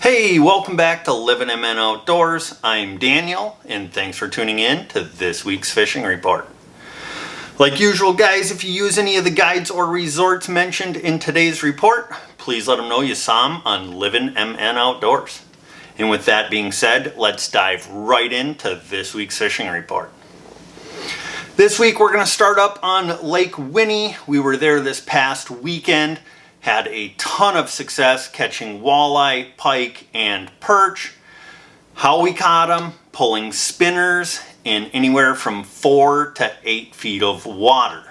Hey, welcome back to Livin MN Outdoors. I'm Daniel, and thanks for tuning in to this week's fishing report. Like usual, guys, if you use any of the guides or resorts mentioned in today's report, please let them know you saw them on Livin MN Outdoors. And with that being said, let's dive right into this week's fishing report. This week we're going to start up on Lake Winnie. We were there this past weekend. Had a ton of success catching walleye, pike, and perch. How we caught them: pulling spinners in anywhere from 4 to 8 feet of water.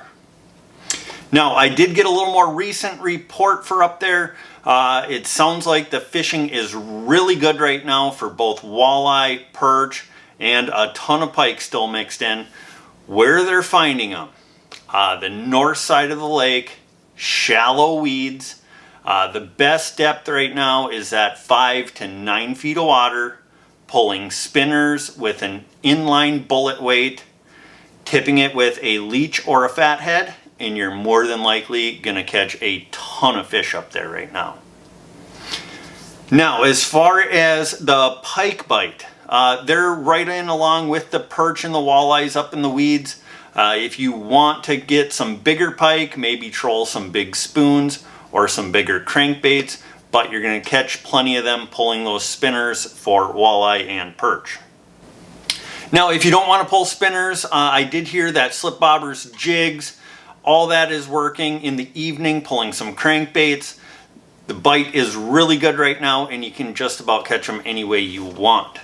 Now, I did get a little more recent report for up there. It sounds like the fishing is really good right now for both walleye, perch, and a ton of pike still mixed in. Where they're finding them: the north side of the lake, shallow weeds. The best depth right now is at 5 to 9 feet of water, pulling spinners with an inline bullet weight, tipping it with a leech or a fathead, and you're more than likely going to catch a ton of fish up there right now. Now, as far as the pike bite, they're right in along with the perch and the walleyes up in the weeds. If you want to get some bigger pike, maybe troll some big spoons or some bigger crankbaits, but you're going to catch plenty of them pulling those spinners for walleye and perch. Now, if you don't want to pull spinners, I did hear that slip bobbers, jigs, all that is working in the evening, pulling some crankbaits. The bite is really good right now, and you can just about catch them any way you want.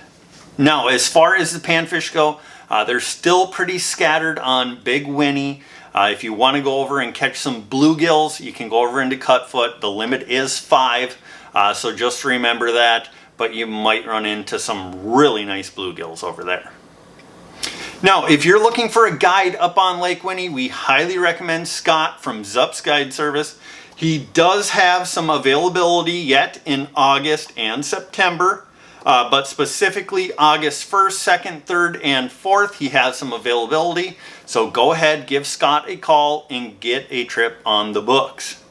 Now, as far as the panfish go, they're still pretty scattered on Big Winnie. If you want to go over and catch some bluegills, you can go over into Cutfoot. The limit is 5, so just remember that, but you might run into some really nice bluegills over there. Now, if you're looking for a guide up on Lake Winnie, we highly recommend Scott from zupsguideservice. He does have some availability yet in August and September. But specifically August 1st, 2nd, 3rd, and 4th, he has some availability. So go ahead, give Scott a call, and get a trip on the books.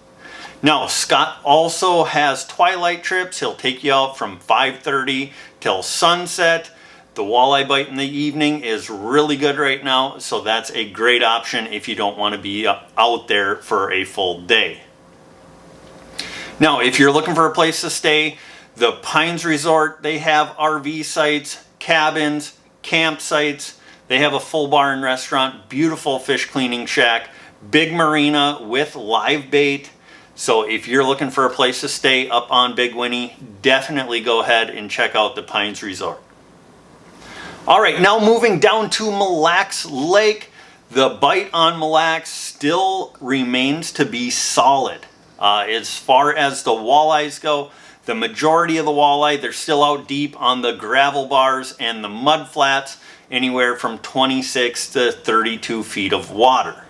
Now, Scott also has twilight trips. He'll take you out from 5:30 till sunset. The walleye bite in the evening is really good right now, so that's a great option if you don't want to be out there for a full day. Now, if you're looking for a place to stay, the Pines Resort, they have RV sites, cabins, campsites. They have a full bar and restaurant, beautiful fish cleaning shack, big marina with live bait. So if you're looking for a place to stay up on Big Winnie, definitely go ahead and check out the Pines Resort. All right, now moving down to Mille Lacs Lake. The bite on Mille Lacs still remains to be solid. As far as the walleyes go, the majority of the walleye, they're still out deep on the gravel bars and the mud flats, anywhere from 26 to 32 feet of water.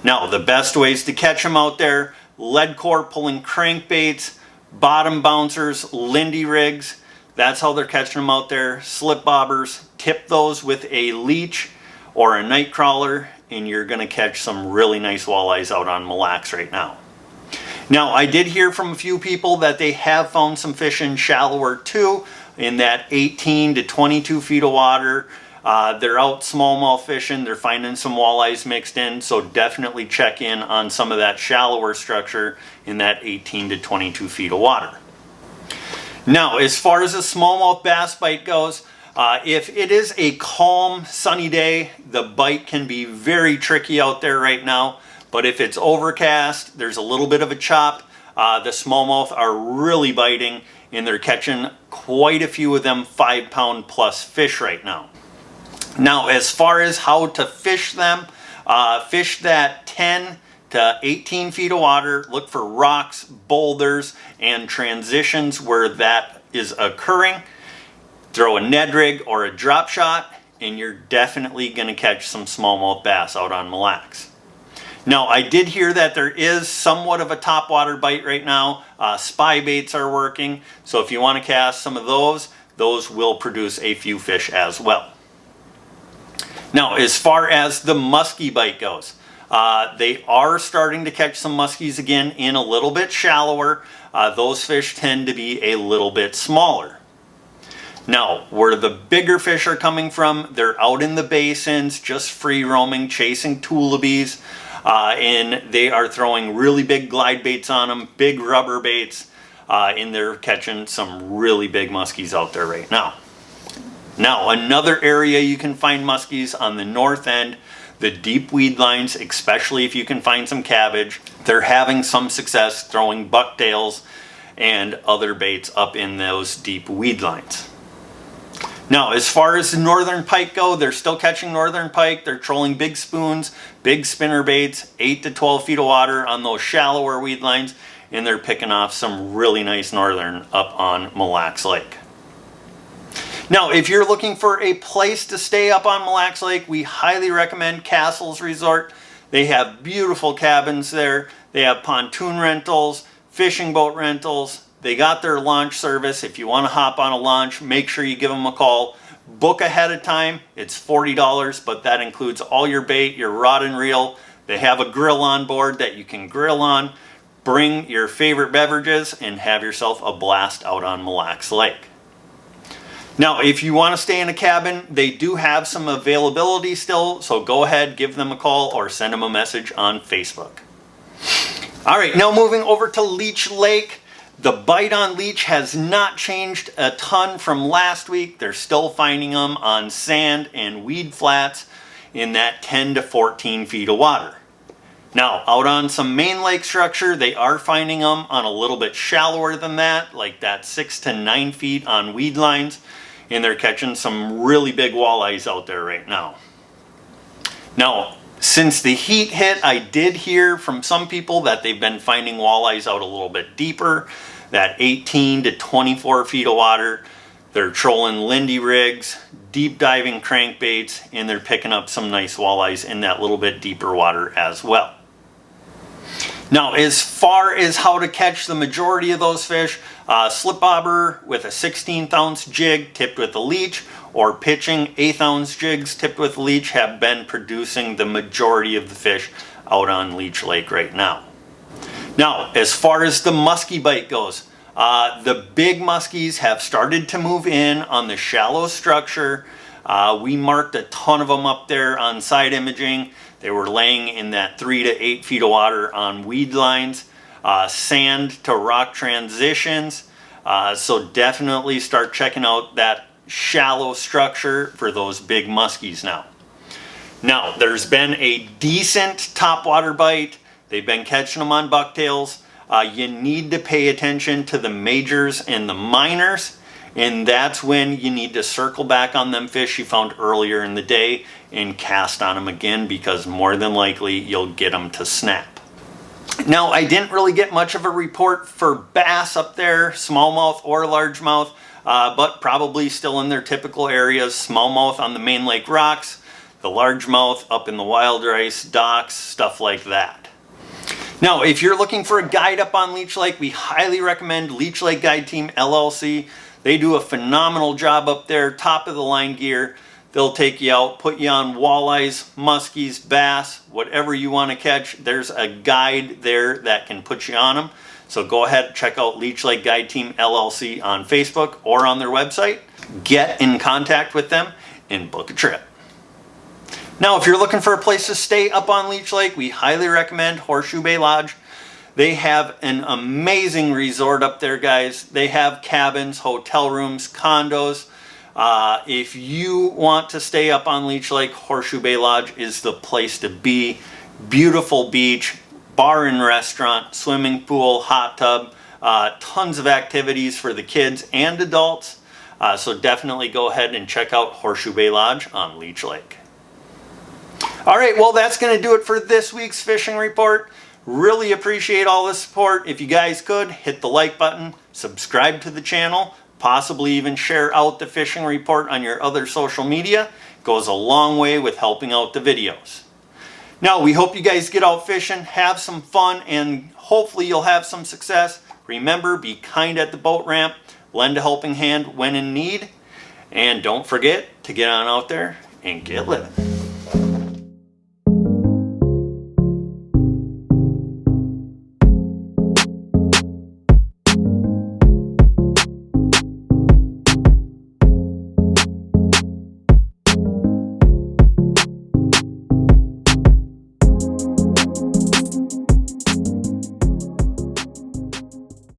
Now, the best ways to catch them out there: lead core pulling crankbaits, bottom bouncers, Lindy rigs. That's how they're catching them out there. Slip bobbers, tip those with a leech or a night crawler, and you're going to catch some really nice walleyes out on Mille Lacs right now. Now, I did hear from a few people that they have found some fish in shallower too, in that 18 to 22 feet of water. They're out smallmouth fishing. They're finding some walleyes mixed in, so definitely check in on some of that shallower structure in that 18 to 22 feet of water. Now, as far as a smallmouth bass bite goes, if it is a calm, sunny day, the bite can be very tricky out there right now. But if it's overcast, there's a little bit of a chop, the smallmouth are really biting, and they're catching quite a few of them 5-pound plus fish right now. Now, as far as how to fish them, fish that 10 to 18 feet of water. Look for rocks, boulders, and transitions where that is occurring. Throw a Ned rig or a drop shot, and you're definitely going to catch some smallmouth bass out on Mille Lacs. Now, I did hear that there is somewhat of a topwater bite right now. Spy baits are working, so if you want to cast some of those will produce a few fish as well. Now, as far as the musky bite goes, They are starting to catch some muskies again in a little bit shallower. Those fish tend to be a little bit smaller. Now, where the bigger fish are coming from, they're out in the basins, just free roaming, chasing tullabies, and they are throwing really big glide baits on them, big rubber baits, and they're catching some really big muskies out there right now. Now, another area you can find muskies on the north end, the deep weed lines, especially if you can find some cabbage. They're having some success throwing bucktails and other baits up in those deep weed lines. Now, as far as the northern pike go, they're still catching northern pike. They're trolling big spoons, big spinner baits, 8 to 12 feet of water on those shallower weed lines, and they're picking off some really nice northern up on Mille Lacs Lake. Now, if you're looking for a place to stay up on Mille Lacs Lake, we highly recommend Castles Resort. They have beautiful cabins there. They have pontoon rentals, fishing boat rentals. They got their launch service. If you want to hop on a launch, make sure you give them a call. Book ahead of time. It's $40, but that includes all your bait, your rod and reel. They have a grill on board that you can grill on. Bring your favorite beverages and have yourself a blast out on Mille Lacs Lake. Now, if you want to stay in a cabin, they do have some availability still, so go ahead, give them a call or send them a message on Facebook. All right, now moving over to Leech Lake. The bite on leech has not changed a ton from last week. They're still finding them on sand and weed flats in that 10 to 14 feet of water. Now, out on some main lake structure, they are finding them on a little bit shallower than that, like that 6 to 9 feet on weed lines. And they're catching some really big walleyes out there right now. Now, since the heat hit, I did hear from some people that they've been finding walleyes out a little bit deeper, that 18 to 24 feet of water. They're trolling Lindy rigs, deep diving crankbaits, and they're picking up some nice walleyes in that little bit deeper water as well. Now, as far as how to catch the majority of those fish, slip bobber with a 16th ounce jig tipped with a leech, or pitching 1/8 ounce jigs tipped with a leech have been producing the majority of the fish out on Leech Lake right now. Now, as far as the muskie bite goes, the big muskies have started to move in on the shallow structure. We marked a ton of them up there on side imaging. They were laying in that 3 to 8 feet of water on weed lines, sand to rock transitions. So definitely start checking out that shallow structure for those big muskies now. Now, there's been a decent topwater bite. They've been catching them on bucktails. You need to pay attention to the majors and the minors, and that's when you need to circle back on them fish you found earlier in the day and cast on them again, because more than likely you'll get them to snap. Now, I didn't really get much of a report for bass up there, smallmouth or largemouth, but probably still in their typical areas. Smallmouth on the main lake rocks, the largemouth up in the wild rice docks, stuff like that. Now, if you're looking for a guide up on Leech Lake, we highly recommend Leech Lake Guide Team LLC. They do a phenomenal job up there, top of the line gear. They'll take you out, put you on walleyes, muskies, bass, whatever you want to catch. There's a guide there that can put you on them. So go ahead and check out Leech Lake Guide Team LLC on Facebook or on their website. Get in contact with them and book a trip. Now, if you're looking for a place to stay up on Leech Lake, we highly recommend Horseshoe Bay Lodge. They have an amazing resort up there, guys. They have cabins, hotel rooms, condos. If you want to stay up on Leech Lake, Horseshoe Bay Lodge is the place to be. Beautiful beach, bar and restaurant, swimming pool, hot tub, tons of activities for the kids and adults. So definitely go ahead and check out Horseshoe Bay Lodge on Leech Lake. All right, well, that's going to do it for this week's fishing report. Really appreciate all the support. If you guys could, hit the like button, subscribe to the channel, possibly even share out the fishing report on your other social media. It goes a long way with helping out the videos. Now, we hope you guys get out fishing, have some fun, and hopefully you'll have some success. Remember, be kind at the boat ramp, lend a helping hand when in need, and don't forget to get on out there and get living.